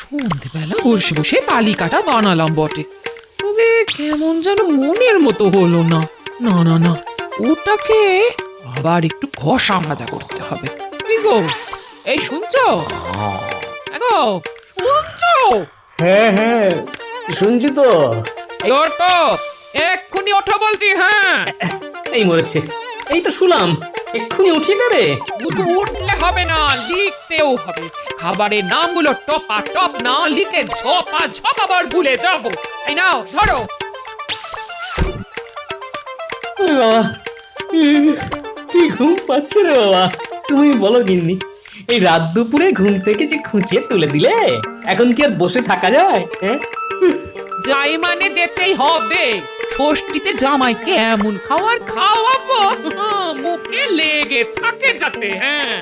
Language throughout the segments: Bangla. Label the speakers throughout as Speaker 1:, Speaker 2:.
Speaker 1: সন্ধ্যেবেলা বসে বসে তালিকাটা বানালাম বটে, তবে কেমন যেন মনের মতো হলো না। না না না, ওটাকে আবার একটু ঘষা মাজা করতে হবে। কি গো, এই শুনছো? গো, শুনছো?
Speaker 2: হ্যাঁ হ্যাঁ, শুনছি তো।
Speaker 1: এই ওঠো, এক্ষুনি ওঠো বলছি। হ্যাঁ,
Speaker 2: এই মরেছে, এই তো শুনলাম, এক্ষুনি উঠিয়ে দেবে।
Speaker 1: শুধু উঠলে হবে না, লিখতেও হবে। খাবারের নামগুলো টপা টপ না লিখে ঝপা ঝপ আবার ভুলে যাবো। এই নাও ধরো।
Speaker 2: ওরে বাবা, কি ঘুম পাচ্ছে রে বাবা। তুমি বলো গিন্নি, এই রাত দুপুরে ঘুম থেকে যে খুঁচিয়ে তুলে দিলে, এখন কি আর বসে থাকা যায়? হ্যাঁ,
Speaker 1: যাই মানে যেতেই হবে। ষষ্ঠীতে জামাইকে এমন খাওয়ার খাওয়াবো মুখে লেগে থাকে যাতে। হ্যাঁ,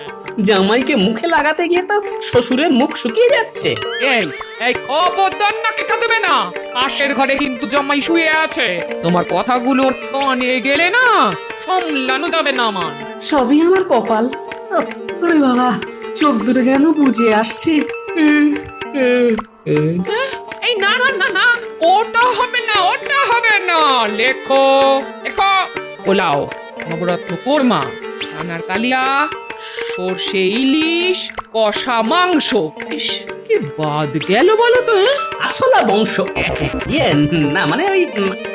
Speaker 2: জামাইকে মুখে লাগাতে গিয়ে তো শ্বশুরের মুখ শুকিয়ে যাচ্ছে।
Speaker 1: এই এই খবরদার নাকে দেবে না। পাশের ঘরে কিন্তু জামাই শুয়ে আছে। তোমার কথাগুলো কানে গেলে না সামলানো যাবে না আমার।
Speaker 2: সবই আমার কপাল। ওরে বাবা, চোখ দুটো যেন বুঝে আসছে।
Speaker 1: এই না না না না, ওটা হবে না, ওটা হবে না। লেখো লেখো, পোলাও, নবরত্ন কোরমা, ছানার কালিয়া, সর্ষে ইলিশ, কষা মাংস। ইস, কি বাদ গেল বলো তো?
Speaker 2: আছলা বংশ, ইয়ে না মানে ওই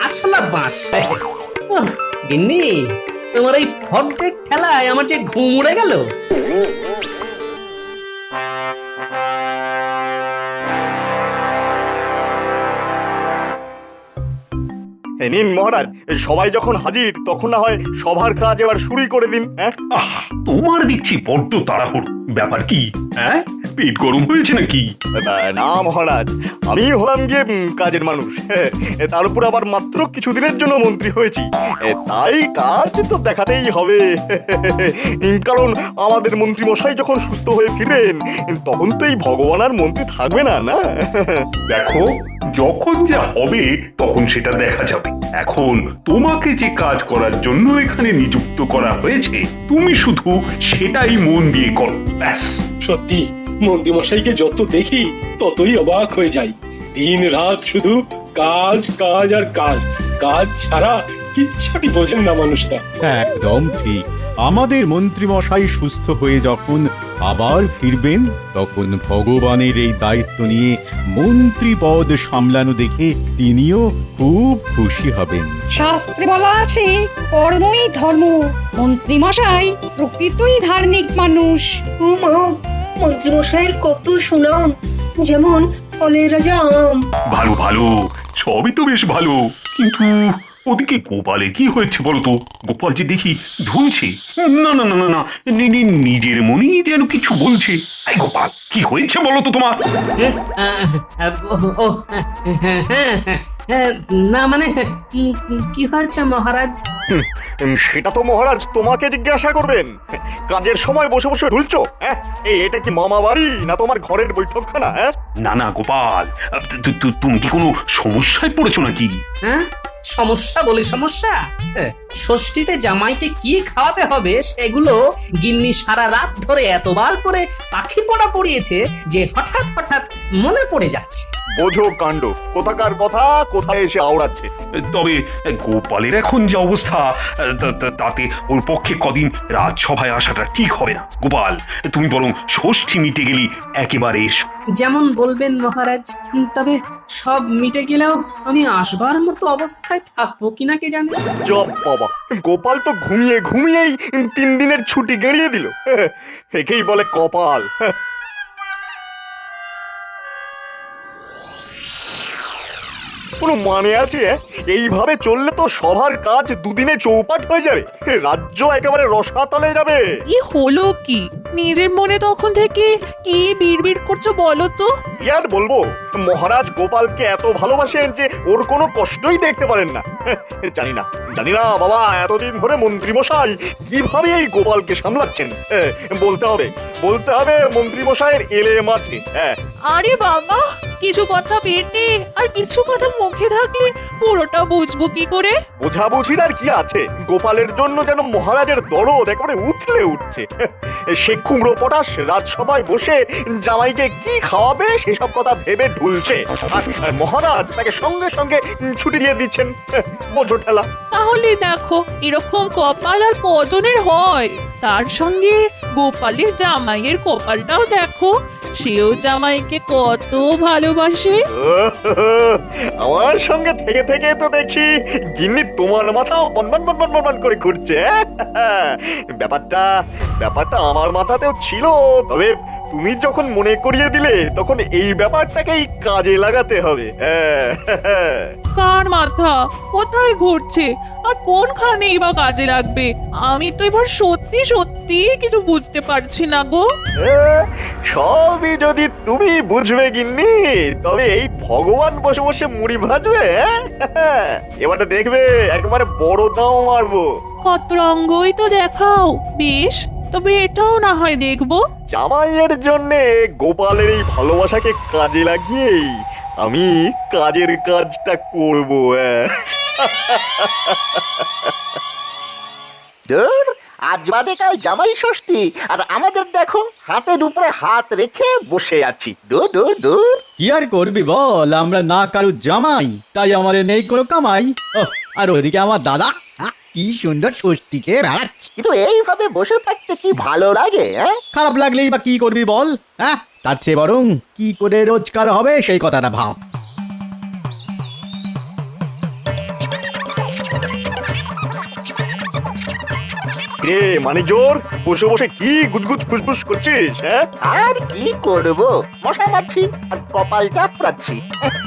Speaker 2: আছলা বাঁশ। গিন্নি, তোমার এই ফর্দের ঠেলায় আমার যে ঘুম উড়ে গেল।
Speaker 3: নিন মহারাজ, সবাই যখন হাজির তখন না হয় সভার কাজ এবার শুরুই করে দিন। হ্যাঁ,
Speaker 4: তোমার দেখছি বড্ড তাড়াহুড়ো। ব্যাপার কি? হ্যাঁ, পেট গরম হয়েছে নাকি?
Speaker 3: না মহারাজ, আমি হলাম গিয়ে কাজের মানুষ। তার উপর আবার মাত্র কিছুদিনের জন্য মন্ত্রী হয়েছি, তাই কাজ তো দেখাতেই হবে। কারণ আমাদের মন্ত্রী মশাই যখন সুস্থ হয়ে ফিরবেন, তখন তো এই ভগবান আর মন্ত্রী থাকবে না। না,
Speaker 4: দেখো, যখন যা হবে তখন সেটা দেখা যাবে। এখন তোমাকে যে কাজ করার জন্য এখানে নিযুক্ত করা হয়েছে, তুমি শুধু সেটাই মন দিয়ে করো, ব্যাস।
Speaker 5: সত্যি মন্ত্রীমশাইকে যত দেখি ততই অবাক হয়ে যাই। দিন রাত শুধু কাজ কাজ আর কাজ, কাজ ছাড়া কিচ্ছুটি বোঝেন না মানুষটা।
Speaker 6: একদম ঠিক। আমাদের মন্ত্রীমশাই সুস্থ হয়ে যখন আবার ফিরবেন, তখন ভগবানের এই দায়িত্ব নিয়ে মন্ত্রী পদ সামলানো দেখে তিনিও খুব খুশি হবেন।
Speaker 7: শাস্ত্রে বলা আছে, কর্মই ধর্ম। মন্ত্রী মশাই প্রকৃতই ধার্মিক মানুষ।
Speaker 8: মন্ত্রীমশাইয়ের কত সুনাম, যেমন ফলের রাজা আম।
Speaker 4: ভালো ভালো, সবই তো বেশ ভালো, কিন্তু ওদিকে গোপালে কি হয়েছে বলতো? গোপাল যে দেখি ধুলছে। না না না না না, নিজের মনেই যেন কিছু বলছে। এই গোপাল, কি হয়েছে বলো তো তোমার?
Speaker 2: না মানে কি হয়েছে মহারাজ?
Speaker 3: সেটা তো মহারাজ তোমাকে জিজ্ঞাসা করবেন। কাজের সময় বসে বসে ঢুলছো? হ্যাঁ, এটা কি মামা বাড়ি না তোমার ঘরের বৈঠকখানা? হ্যাঁ,
Speaker 4: না না গোপাল, তুমি কি কোনো সমস্যায় পড়েছো নাকি?
Speaker 2: হ্যাঁ, সমস্যা বলে সমস্যা? ষষ্ঠীতে জামাইকে কি খাওয়াতে হবে সেগুলো গিন্নি সারা রাত ধরে এতবার করে পাখি পড়া পড়িয়েছে যে হঠাৎ হঠাৎ মনে পড়ে যাচ্ছে।
Speaker 3: বোঝো কাণ্ড, কোথাকার কথা কোথায় এসে আওড়াচ্ছে।
Speaker 4: তবে গোপালের এখন যে অবস্থা, তাতে ওর পক্ষে কদিন রাজসভায় আসাটা ঠিক হবে না। গোপাল, তুমি বরং ষষ্ঠী মিটে গেলি একেবারে এসো।
Speaker 2: যেমন বলবেন মহারাজ, তবে সব মিটে গেলেও আমি আসবার মতো অবস্থায় থাকবো কিনা কে জানে।
Speaker 3: জব বাবা, গোপাল তো ঘুমিয়ে ঘুমিয়েই 3 দিনের ছুটি গেড়িয়ে দিল। একেই বলে কপাল। কোনো মানে আছে? এইভাবে চললে তো সবার কাজ দুদিনে চৌপাট হয়ে যাবে, রাজ্য একেবারে রসাতলে যাবে।
Speaker 9: কি হলো কি? নিজের মনে তখন থেকে কি বিড়বিড় করছো বলো তো?
Speaker 3: আর বলবো, মহারাজ গোপালকে এত ভালোবাসেন যে ওর কোনো কষ্টই দেখতে পারেন না। জানি না বাবা, এতদিন ধরে মন্ত্রী মশাই কিভাবে এই গোপালকে সামলাচ্ছেন। বলতে হবে মন্ত্রী মশাইয়ের এলেম আছে।
Speaker 9: আরে বাবা, কিছু কথা পেটে আর কিছু কথা মুখে থাকলে পুরোটা বুঝবো কি করে?
Speaker 3: বোঝাবুঝির আর কি আছে, গোপালের জন্য যেন মহারাজের দরদ একেবারে উথলে উঠছে। সে কুমড়ো পটাশ রাজসভায় বসে জামাইকে কি খাওয়াবে সেসব কথা ভেবে ঢুলছে, আর মহারাজ তাকে সঙ্গে সঙ্গে ছুটি দিয়ে দিচ্ছেন। বোঝো ঠেলা।
Speaker 9: তাহলে দেখো এরকম কপাল আর কজনের হয়। তার সঙ্গে গোপালের জামাইয়ের কপালটাও দেখো, সেও জামাইকে কত ভালোবাসে।
Speaker 3: আমার সঙ্গে থেকে থেকে তো দেখছি গিন্নি তোমার মাথাও বনবন বনবন বনবন করে ঘুরছে। ব্যাপারটা আমার মাথাতেও ছিল, তবে তুমি যখন মনে করিয়ে দিলে তখন এই ব্যাপারটাকেই কাজে লাগাতে হবে।
Speaker 9: কার মাথা কোথায় ঘুরছে আর কোনখানেই বা কাজে লাগবে? আমি তো এবার সত্যি সত্যি কিছু বুঝতে পারছি না গো।
Speaker 3: সবই যদি তুমি বুঝবে গিন্নি, তবে এই ভগবান বসে বসে মুড়ি ভাজবে। এবারটা দেখবে একেবারে বড় দাম মারবো।
Speaker 9: কত রঙ্গই তো দেখাও, বেশ তবে এটাও না হয় দেখবো।
Speaker 3: জামাইয়ের জন্য গোপালের এই ভালোবাসাকে কাজে লাগিয়েই আমি কাজের কাজটা করবো।
Speaker 10: ধুর, আজ বাদে কাল জামাই ষষ্ঠী আর আমাদের দেখো হাতের উপরে হাত রেখে বসে আছি। দূর দূর দূর।
Speaker 6: কি আর করবি বল, আমরা না কারো জামাই, তাই আমাদের নেই কোনো কামাই। আর ওদিকে আমার দাদা কি সুন্দর ষষ্ঠীকে বেড়াচ্ছে।
Speaker 10: কিন্তু এইভাবে বসে থাকতে কি ভালো লাগে?
Speaker 6: খারাপ লাগলেই বা কি করবি বল? তার চেয়ে বরং কি করে রোজগার হবে সেই কথাটা ভাব।
Speaker 3: রে মানে জোর বসে বসে কি গুজগুজ ফুসফুস করছিস?
Speaker 10: আর কি করব, মশা মাছি আর কপাল চাপড়াচ্ছি।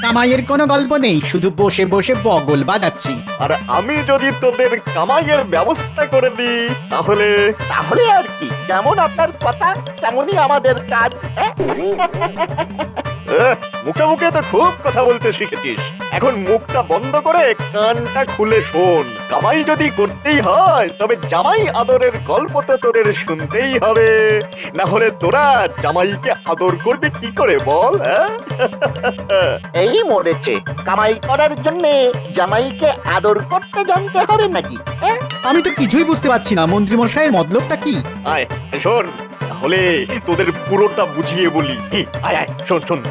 Speaker 6: কামাইয়ের কোনো গল্প নেই, শুধু বসে বসে বগল বাজাচ্ছি।
Speaker 3: আর আমি যদি তোদের কামাইয়ের ব্যবস্থা করে দিই তাহলে
Speaker 10: তাহলে আর কি, যেমন আপনার কথা তেমনই আমাদের কাজ।
Speaker 3: মুখে মুখে তো খুব কথা বলতে শিখেছিস, এখন মুখটা বন্ধ করে কানটা খুলে শোন। কামাই যদি করতেই হয় তবে জামাই আদরের গল্প তো তোদের শুনতেই হবে, না হলে তোরা জামাইকে আদর করবি কি করে বল?
Speaker 10: এই মরেছে, কামাই করার জন্য জামাইকে আদর করতে জানতে হবে নাকি?
Speaker 6: আমি তো কিছুই বুঝতে পারছি না মন্ত্রী মশাইয়ের মতলবটা কি।
Speaker 3: আয় শোন, তাহলে তোদের পুরোটা বুঝিয়ে বলি। আয় আয় শোন শোন।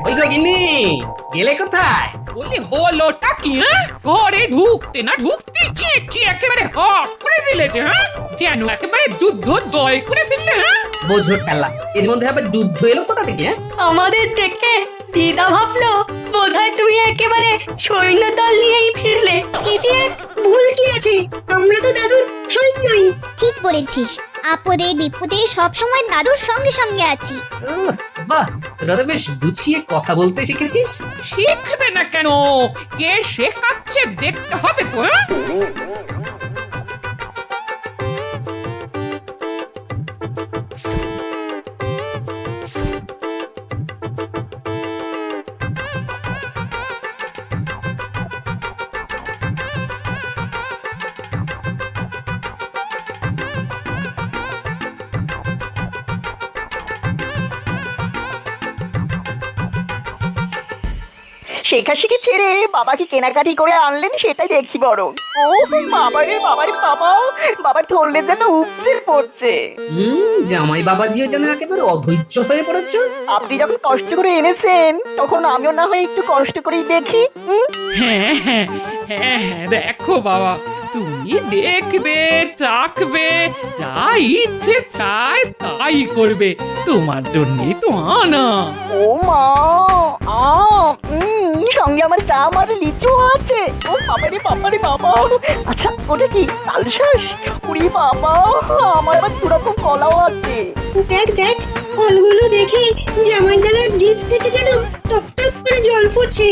Speaker 2: ওই গো গিন্নি, গেলে কোথায়?
Speaker 1: বলি হলোটা কি? ঘরে ঢুকতে না ঢুকতে চেঁচি একেবারে হক করে দিলে যে, যেন একেবারে যুদ্ধ জয় করে ফেললে।
Speaker 2: বোঝো ঠেলা, এর মধ্যে আবার যুদ্ধ এলো কোথা থেকে?
Speaker 7: আমাদের দেখে দিদা ভাবলো বোধহয় তুমি একেবারে সৈন্যদল নিয়েই ফিরলে।
Speaker 8: এতে আর ভুল কি আছে? আমরা তো দাদুর সৈন্যই।
Speaker 11: ঠিক বলেছিস, আপদে বিপদে সবসময় দাদুর সঙ্গে সঙ্গে আছি।
Speaker 2: বাহ, তোরা তো বেশ গুছিয়ে কথা বলতে শিখেছিস।
Speaker 1: শিখবে না কেন? কে শেখাচ্ছে দেখতে হবে তো।
Speaker 10: শেখাশেখি ছেড়ে বাবাকে কেনাকাটি করে আনলেন সেটাই দেখি বরং। ও বাবারে বাবারে বাবা, বাবার ধরলে যেন উপচে পড়ছে।
Speaker 2: জামাই বাবাজিও যেন একেবারে অধৈর্য হয়ে পড়েছে।
Speaker 10: আপনি যখন কষ্ট করে এনেছেন তখন আমিও না হয় একটু কষ্ট করেই দেখি।
Speaker 1: হ্যাঁ হ্যাঁ হ্যাঁ হ্যাঁ, দেখো বাবা, তুমি দেখবে চাকবে, যা ইচ্ছে চায় তাই করবে, তোমার জন্যই তো আনা।
Speaker 10: ও মা, সঙ্গে আমার জাম আর লিচু আছে। ও বাবারে বাবারে বাবা, আচ্ছা ওটা কি তালশাঁস? উড়ি বাবা, আমার আবার দুরকম কলাও আছে।
Speaker 8: দেখ দেখ, ফলগুলো দেখে জামাই দাদার জিভ থেকে যেন টপ টপ করে জল পড়ছে।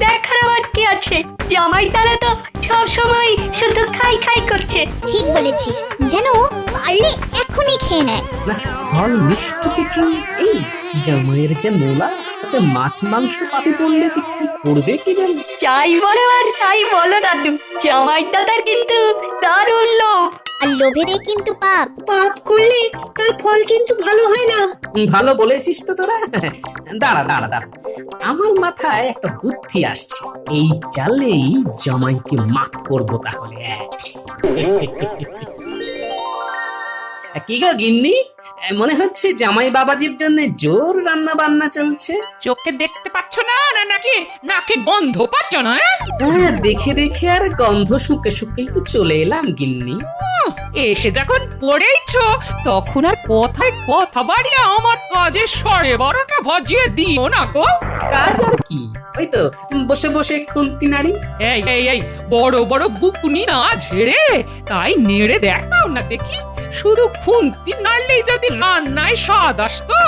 Speaker 7: দেখার আবার কি আছে, জামাই তারা তো সব সময় শুধু খাই খাই করছে।
Speaker 11: ঠিক বলেছিস, যেন পারলে এখনই খেয়ে নেয়।
Speaker 2: না, ফল মিষ্টি দেখি এই জামাইয়ের যে নোলা। সাথে মাছ মাংস পাতি পড়লে যে কি করবে কি জানি।
Speaker 10: যাই বলো আর তাই বলো দাদু, জামাই দাদার কিন্তু দারুণ লোভ।
Speaker 11: আর লোভেরই কিন্তু পাপ।
Speaker 8: পাপ করলে তার ফল কিন্তু ভালো হয় না।
Speaker 2: ভালো বলেছিস তো তোরা। দাঁড়া দাঁড়া দাঁড়া, আমার মাথায় একটা বুদ্ধি আসছে। এই চালেই জামাইকে মাত করবো তাহলে। কি গো গিন্নি, মনে হচ্ছে জামাই বাবাজির জন্য জোর রান্না বান্না চলছে।
Speaker 1: চোখে দেখতে পাচ্ছ না, না নাকি নাকে গন্ধ পাচ্ছ না?
Speaker 2: হ্যাঁ, দেখে দেখে আর গন্ধ শুকে শুকেই তো চলে এলাম গিন্নি।
Speaker 1: এসে যখন পড়েইছ তখন আর কথায় কথা বাড়িয়ে আমার কাজের 12:30 বাজিয়ে দিও না গো।
Speaker 2: কাজ আর কি, ওই তো বসে বসে খুন্তি নাড়ি।
Speaker 1: এই এই এই বড় বড় বুকুনি না ঝেড়ে তাই নেড়ে দেখাও না দেখি। শুধু খুন্তি নাড়লেই যদি রান্নায় স্বাদ আসতো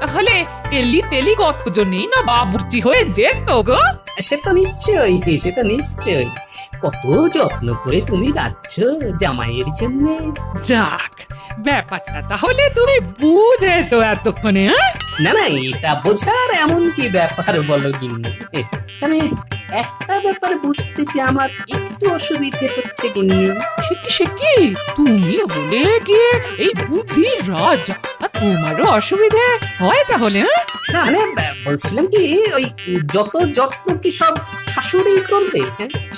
Speaker 1: তাহলে তেলি তেলি কতজনেই না বাবুর্চি হয়ে যেত গো।
Speaker 2: সে তো নিশ্চয়ই, সে তো নিশ্চয়ই। কত যত্ন করে তুমি রাখছ জামাইয়ের জন্য।
Speaker 1: যাক, ব্যাপারটা তাহলে তুমি বুঝেছো এতক্ষণে।
Speaker 2: না না, এটা বোঝার এমন কি ব্যাপার বলো গিন্নি। মানে একটা ব্যাপার বুঝতে যে আমার একটু অসুবিধে হচ্ছে গিন্নি।
Speaker 1: সে কি তুমি হলে গিয়ে এই বুদ্ধির রাজা, তোমারও অসুবিধে হয় তাহলে?
Speaker 2: না মানে বলছিলাম কি, ওই যত যত্ন কি সব শাশুড়ি করবে?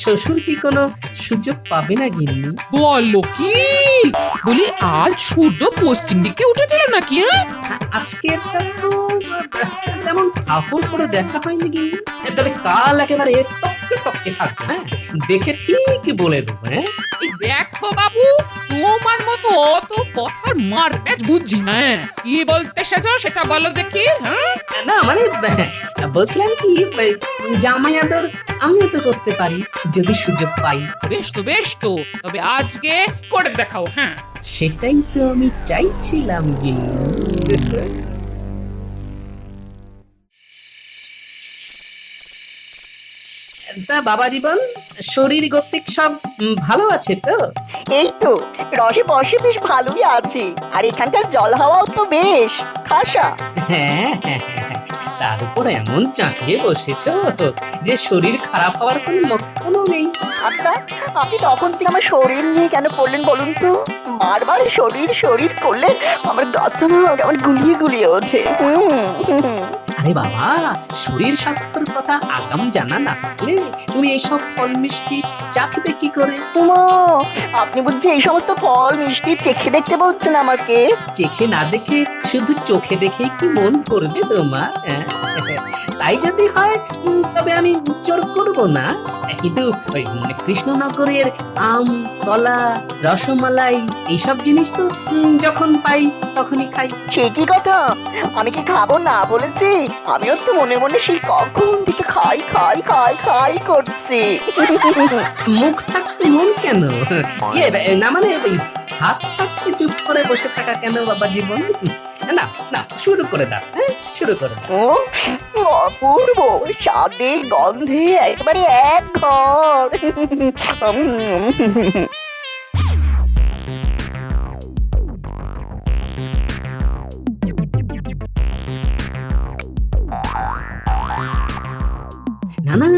Speaker 2: শ্বশুর কি কোনো সুযোগ পাবে না গিন্নি?
Speaker 1: বলো কি, বলি আজ সূর্য পশ্চিম দিকে উঠেছিল নাকি?
Speaker 2: আজকে তো তেমন কাপড় করে দেখা হয়নি গিন্নি, তবে কাল একেবারে তককে তককে থাকবে। হ্যাঁ, দেখে ঠিক বলে দেবো। হ্যাঁ,
Speaker 1: এই দেখো বাবু, তোমার মতো অত কথার মারপ্যাচ বুঝছি না। কি বলতে এসেছো সেটা বলো দেখি।
Speaker 2: না মানে বলছিলাম কি, জামাই আদর আমিও তো করতে পারি যদি সুযোগ পাই।
Speaker 1: বেশ তো, তবে আজকে করে দেখাও। হ্যাঁ,
Speaker 2: সেটাই তো আমি চাইছিলাম গিন্নি। তা বাবা জীবন, শরীর গতিক সব ভালো আছে তো?
Speaker 10: এই তো রসে বসে বেশ ভালোই আছে, আর এখানকার জল হাওয়াও তো বেশ খাসা।
Speaker 2: হ্যাঁ হ্যাঁ হ্যাঁ, তার উপর এমন চাকিয়ে বসেছো যে শরীর খারাপ হওয়ার কোনো লক্ষণও নেই।
Speaker 10: আচ্ছা, আপনি তখন থেকে আমার শরীর নিয়ে কেন পড়লেন বলুন তো? বারবার শরীর শরীর করলে আমার গাটা না কেমন গুলিয়ে গুলিয়ে ওঠে।
Speaker 2: আরে বাবা, শরীর স্বাস্থ্যের কথা আগাম জানা না থাকলে তুমি এইসব ফল মিষ্টি চাখবে কি করে?
Speaker 10: উমা, আপনি বুঝছি এই সমস্ত ফল মিষ্টি চেখে দেখতে বলছেন আমাকে?
Speaker 2: চেখে না দেখে শুধু চোখে দেখেই কি মন ভরবে তোমার? তাই যদি হয় তবে আমি জোর করবো না, কিন্তু ওই কৃষ্ণনগরের আম, কলা, রসমালাই এইসব জিনিস তো যখন পাই তখনই খাই।
Speaker 10: সে কি কথা, আমি কি খাবো না বলেছি? আমিও তো মনে মনে সেই কখন থেকে খাই খাই খাই খাই করছি।
Speaker 2: মুখ থাকতে মন কেন? না মানে ওই হাত থাকতে চুপ করে বসে থাকা কেন বাবা জীবন? না না, শুরু করে দাও। হ্যাঁ, শুরু করে দাও।
Speaker 10: ও অপূর্ব স্বাদে গন্ধে একেবারে এক ঘর।
Speaker 2: না না,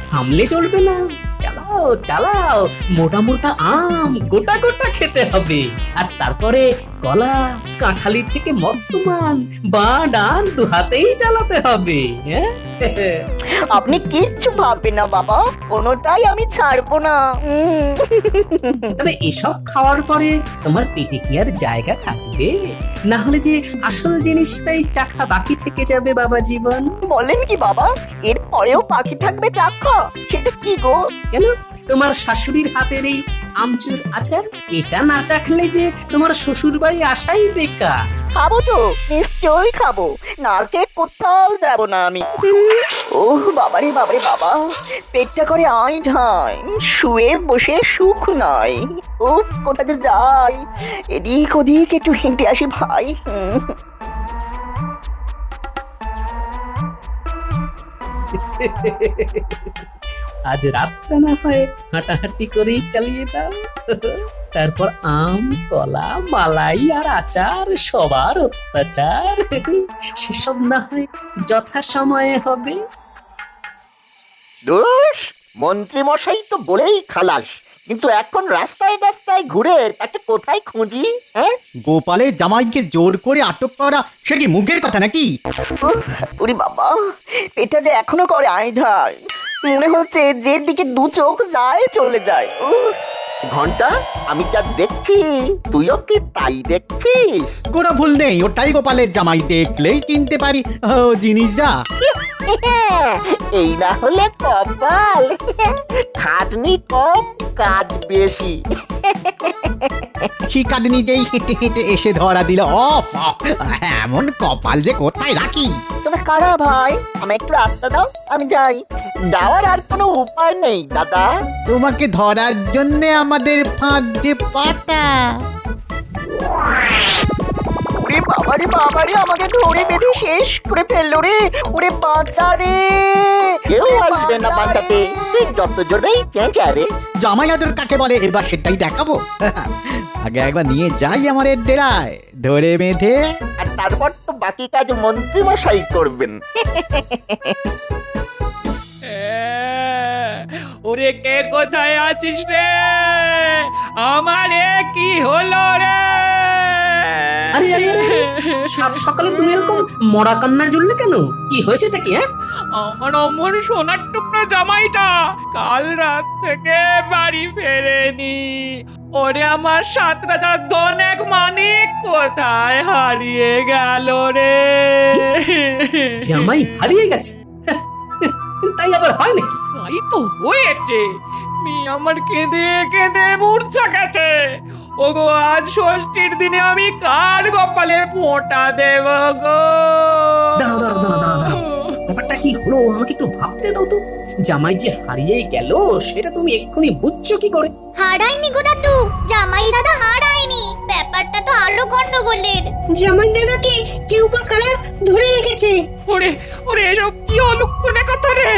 Speaker 2: থামলে চলবে না, চালাও চালাও। মোটা মোটা আম গোটা গোটা খেতে হবে, আর তারপরে কলা, কাঁঠালি থেকে মর্তমান বা ডান দু হাতেই চালাতে হবে।
Speaker 10: আপনি কিচ্ছু ভাববেন না বাবা, কোনোটাই আমি ছাড়বো না।
Speaker 2: তবে এসব খাওয়ার পরে তোমার পেটে কি আর জায়গা থাকবে? না হলে যে আসল জিনিসটাই চাখা বাকি থেকে যাবে বাবা জীবন।
Speaker 10: বলেন কি বাবা, এর পরেও বাকি থাকবে চাখা? সেটা কি গো?
Speaker 2: কেন, তোমার শাশুড়ির হাতের এই আমচুর আচার, এটা না চাখলে যে তোমার শ্বশুর বাড়ি আসাই বেকার।
Speaker 10: খাবো তো, নিশ্চয়ই খাবো, না খেয়ে কোথাও যাব না আমি। ও বাবারে বাবারে বাবা, পেটটা করে আই ঢাই, শুয়ে বসে সুখ নয়। ও কোথাতে যাই, এদিক ওদিক একটু হেঁটে আসি ভাই।
Speaker 2: আজ রাতটা না হয় হাঁটাহাঁটি করেই চালিয়ে দাও। তারপর আম, কলা, মালাই আর আচার সবার অত্যাচার সেসব না হয় যথা সময়ে হবে।
Speaker 10: দোষ মন্ত্রী মশাই তো বলেই খালাস, কিন্তু এখন রাস্তায় রাস্তায় ঘুরে তাকে কোথায় খুঁজি? হ্যাঁ,
Speaker 6: গোপালের জামাইকে জোর করে আটক করা সে কি মুখের কথা নাকি?
Speaker 10: ওরে বাবা, এটা যে এখনো করে আইঢাই, মনে হচ্ছে যে দিকে দু চোখ যায় চলে যায়। ঘন্টা, আমি যা দেখছি তুইও কি তাই দেখছিস?
Speaker 6: কোনো ভুল নেই, ওটাই গোপালের জামাই, দেখলেই চিনতে পারি ও জিনিস যা।
Speaker 10: এই না হলে কপাল, খাটনি কম কাজ বেশি।
Speaker 6: শিকাদিনীতেই হেঁটে হেঁটে এসে ধরা দিল। অফ, এমন কপাল যে কোথায় রাখি?
Speaker 10: তোমরা কারা ভাই? আমি একটু রাস্তা দাও, আমি যাই। যাওয়ার আর কোনো উপায় নেই দাদা।
Speaker 6: তোমাকে ধরার জন্য আমাদের ফাঁদ যে পাতা।
Speaker 10: ওরে বাবারে বাবারে, আমাকে ধরে বেঁধে শেষ করে ফেললো রে। ওরে বাঁচা রে, কেউ আসবে না বাঁচাতে, যত জোরেই চেঁচা রে।
Speaker 6: জামাই আদর কাকে বলে এবার সেটাই দেখাবো। আগে একবার নিয়ে যাই আমাদের ডেরায়, ধরে বেঁধে।
Speaker 10: আর তারপর তো বাকি কাজ মন্ত্রী মশাই করবেন।
Speaker 1: ওরে কে কোথায় আছিস রে? আমারে কি হলো রে?
Speaker 2: আরে আরে আরে, সাত সকালে তুমি এরকম মরা কান্না জুড়লে কেন? কি হয়েছে কি? হ্যাঁ,
Speaker 1: আমার অমর সোনার টুকরো জামাইটা কাল রাত থেকে বাড়ি ফেরেনি। ওরে আমার 7 রাজার ধন এক মানিক কোথায় হারিয়ে গেল রে?
Speaker 2: জামাই হারিয়ে গেছে? তাই আবার হয় নাকি?
Speaker 1: তাই তো হয়েছে। মেয়ে আমার কেঁদে কেঁদে মূর্ছা গেছে। ওগো, আজ ষষ্ঠীর দিনে আমি কার কপালে ফোঁটা দেব গো?
Speaker 2: দাঁড়াও দাঁড়াও দাঁড়াও দাঁড়াও দাঁড়াও, ব্যাপারটা কি হলো আমাকে একটু ভাবতে দাও তো। জামাই যে হারিয়ে গেল সেটা তুমি এক্ষুনি বুঝছো কি করে?
Speaker 11: হারায়নি গো দাদু, জামাই দাদা হারায়নি। ব্যাপারটা তো আরো গন্ডগোলের।
Speaker 8: জামাই দাদাকে কেউ বা কারা ধরে রেখেছে।
Speaker 1: ওরে ওরে, এসব কি অলক্ষণে কথা রে?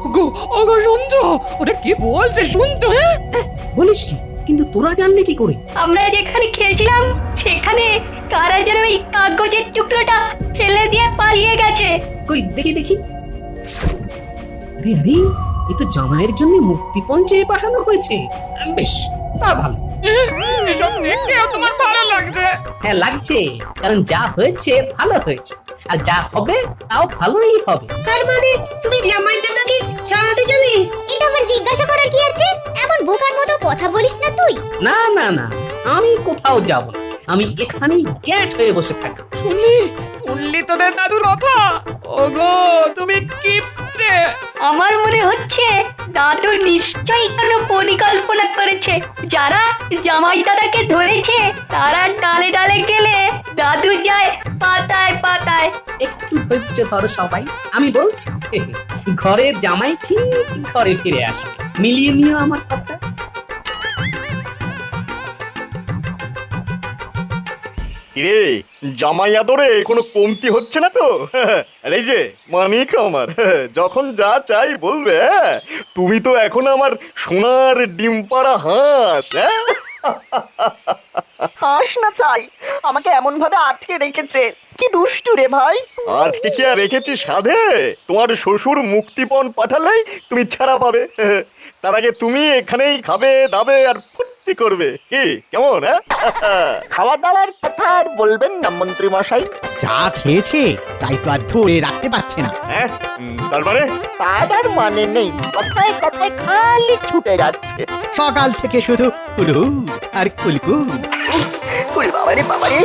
Speaker 1: ওগো ওগো, শুনছো? ওরে কি বলছে শুনছো? হ্যাঁ,
Speaker 2: বলিস কি? কিন্তু তোরা জানলে কি করে?
Speaker 7: আমরা যেখানে খেলছিলাম সেখানে কারা যেন এই কাগজের টুকরোটা ফেলে দিয়ে পালিয়ে গেছে।
Speaker 2: কই দেখি দেখি। আরে আরে, এ তো জামাইয়ের জন্য মুক্তিপণ চেয়ে পাঠানো হয়েছে। বেশ, তা ভালো।
Speaker 1: এসব দেখেও তোমার ভালো লাগছে?
Speaker 2: হ্যাঁ লাগছে, কারণ যা হয়েছে ভালো হয়েছে, আর যা হবে তাও ভালোই হবে।
Speaker 8: তার মানে তুমি জামাই দাদাকে ছাড়াতে যাবে?
Speaker 11: এটা আবার জিজ্ঞাসা করার কি আছে? এমন বোকার মতো কথা বলিস না তুই।
Speaker 2: না না না, আমি কোথাও যাব না, আমি এখানেই গ্যাট হয়ে বসে থাকি।
Speaker 1: শুনলি শুনলি তোদের দাদুর কথা? ওগো, তুমি কিপটে।
Speaker 7: আমার মনে হচ্ছে দাদু নিশ্চয়ই কোনো পরিকল্পনা করেছে। যারা জামাই দাদাকে ধরেছে তারা ডালে ডালে গেলে দাদু যায় পাতায় পাতায়।
Speaker 2: একটু ধৈর্য ধরো সবাই, আমি বলছি। ঘরের জামাই ঠিক ঘরে ফিরে আসবে, মিলিয়ে নিও আমার কথা।
Speaker 3: কিরে, জামাই আদরে কোনো কমতি হচ্ছে না তো? আর এই যে মানিক আমার, যখন যা চাই বলবে। হ্যাঁ, তুমি তো এখন আমার সোনার ডিম পাড়া হাঁস। হ্যাঁ,
Speaker 10: হাস না চাই, আমাকে এমন ভাবে আটকে রেখেছে। কি দুষ্টু রে ভাই।
Speaker 3: আজকে কি আর রেখেছি সাধে? তোমার শ্বশুর মুক্তিপণ পাঠালেই তুমি ছাড়া পাবে। তার আগে তুমি এখানেই খাবে দাবে আর ফুর্তি করবে। কি কেমন? হ্যাঁ,
Speaker 10: খাওয়া দাওয়ার কথা আর বলবেন না মন্ত্রী মশাই।
Speaker 6: যা খেয়েছে তাই তো আর ধরে রাখতে পারছে না।
Speaker 3: হ্যাঁ, তার মানে
Speaker 10: তার আর মানে নেই, কথায় কথায় খালি ছুটে যাচ্ছে।
Speaker 6: সকাল থেকে শুধু হুড়হুড় আর কুলকুল।
Speaker 10: ওরে বাবারে বাবারে,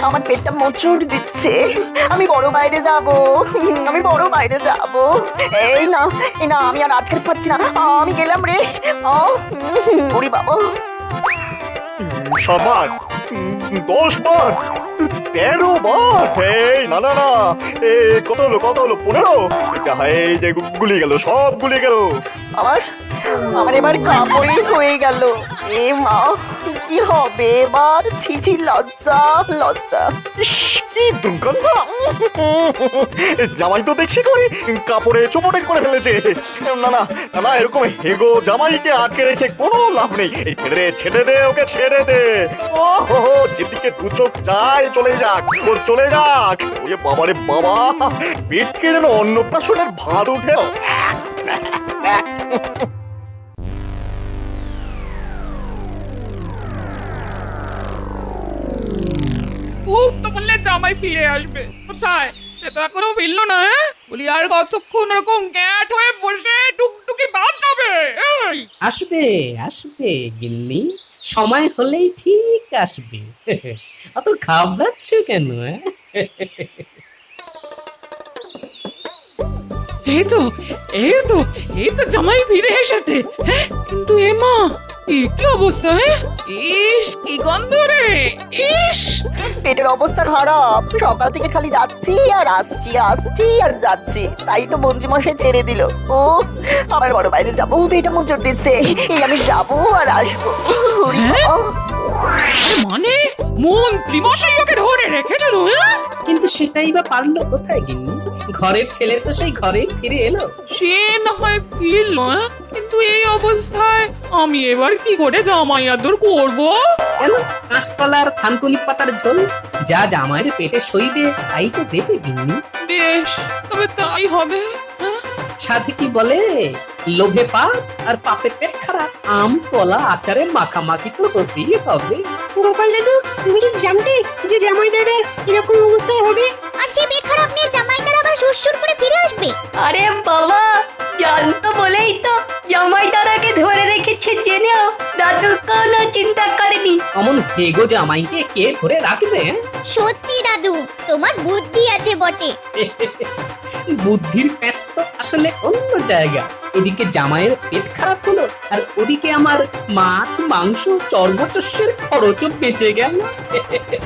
Speaker 10: আমার পেটটা মোচড় দিচ্ছে। আমি বড় বাইরে যাব, আমি বড় বাইরে যাব। এই না এই না, আমি আর আটকাতে পারছি না, আমি গেলাম রে। ওরে বাবা,
Speaker 3: 7 বার, 10 বার, 13 বার। এই না না না, কত হলো 15? এই যে গুলিয়ে গেল, সব গুলিয়ে গেল।
Speaker 10: আমার এবার কাপড়ই হয়ে গেল। এ মা, কি হবে এবার? ছিছি, লজ্জা লজ্জা।
Speaker 3: ইস, কি দুর্গন্ধ! জামাই তো দেখছি করে কাপড়ে চোপড়ে করে ফেলেছে। না না না না, এরকম হেগো জামাইকে আটকে রেখে কোনো লাভ নেই। এই ছেড়ে দে ওকে, ছেড়ে দে। ও হো, যেদিকে দু চোখ যায় চলে যাক, ওর চলে যাক। ওরে বাবারে বাবা, পেটকে যেন অন্নপ্রাশনের ভাত উঠে।
Speaker 1: খুব তো বললে জামাই ফিরে আসবে, কোথায় সে তো এখনো ফিরলো না। বলি আর কতক্ষণ ওরকম গ্যাট হয়ে বসে টুকটুকি বাদ যাবে?
Speaker 2: আসবে আসবে গিন্নি, সময় হলেই ঠিক আসবে। অত ঘাবড়াচ্ছ কেন?
Speaker 1: এই তো এই তো এই তো জামাই ফিরে এসেছে। হ্যাঁ, কিন্তু এমা কি অবস্থা? ইস, কি গন্ধ রে! ইস,
Speaker 10: পেটের অবস্থা খারাপ, সকাল থেকে খালি যাচ্ছি আর আসছি, আসছি আর যাচ্ছি, তাই তো মন্ত্রীমশাই ছেড়ে দিল। ও আমার বড় বাইরে যাবো, পেটে মোচড় দিচ্ছে, এই আমি যাবো আর আসবো। ওরে বাবা।
Speaker 1: মানে মন্ত্রী মশাই ওকে ধরে রেখেছিল?
Speaker 2: কিন্তু সেটাই বা পারলো কোথায় গিন্নি? ঘরের ছেলে তো সেই ঘরেই ফিরে এলো।
Speaker 1: সে না হয় ফিরল, কিন্তু এই অবস্থায় আমি এবার কি করে জামাই আদর করবো?
Speaker 2: কেন? কাঁচকলার থানকুনি পাতার ঝোল যা জামাইয়ের পেটে সইবে তাই তো দেবে গিন্নি।
Speaker 1: বেশ, তবে তাই হবে।
Speaker 2: সাথে কি বলে, লোভে পাপ আর পাপে পেট খারাপ। আম কলা আচারে মাখামাখি তো হতেই হবে।
Speaker 8: গোপাল দাদু, তুমি কি জানতে যে জামাই দাদা এরকম অবস্থায় হবে?
Speaker 11: আর সেই পেট খারাপ নিয়ে জামাইদার আবার সুরসুর করে ফিরে আসবে?
Speaker 7: আরে বাবা, জানতো বলেই তো জামাই দাদাকে ধরে রেখেছে জেনেও দাদু কোনো চিন্তা করেনি।
Speaker 2: অমন হেগো জামাইকে কে ধরে রাখবে?
Speaker 11: সত্যি দাদু, তোমার বুদ্ধি আছে বটে।
Speaker 2: বুদ্ধির প্যাচ তো আসলে অন্য জায়গা। এদিকে জামাইয়ের পেট খারাপ হলো, আর ওদিকে আমার মাছ মাংস চর্বচস্যের খরচও বেঁচে গেল।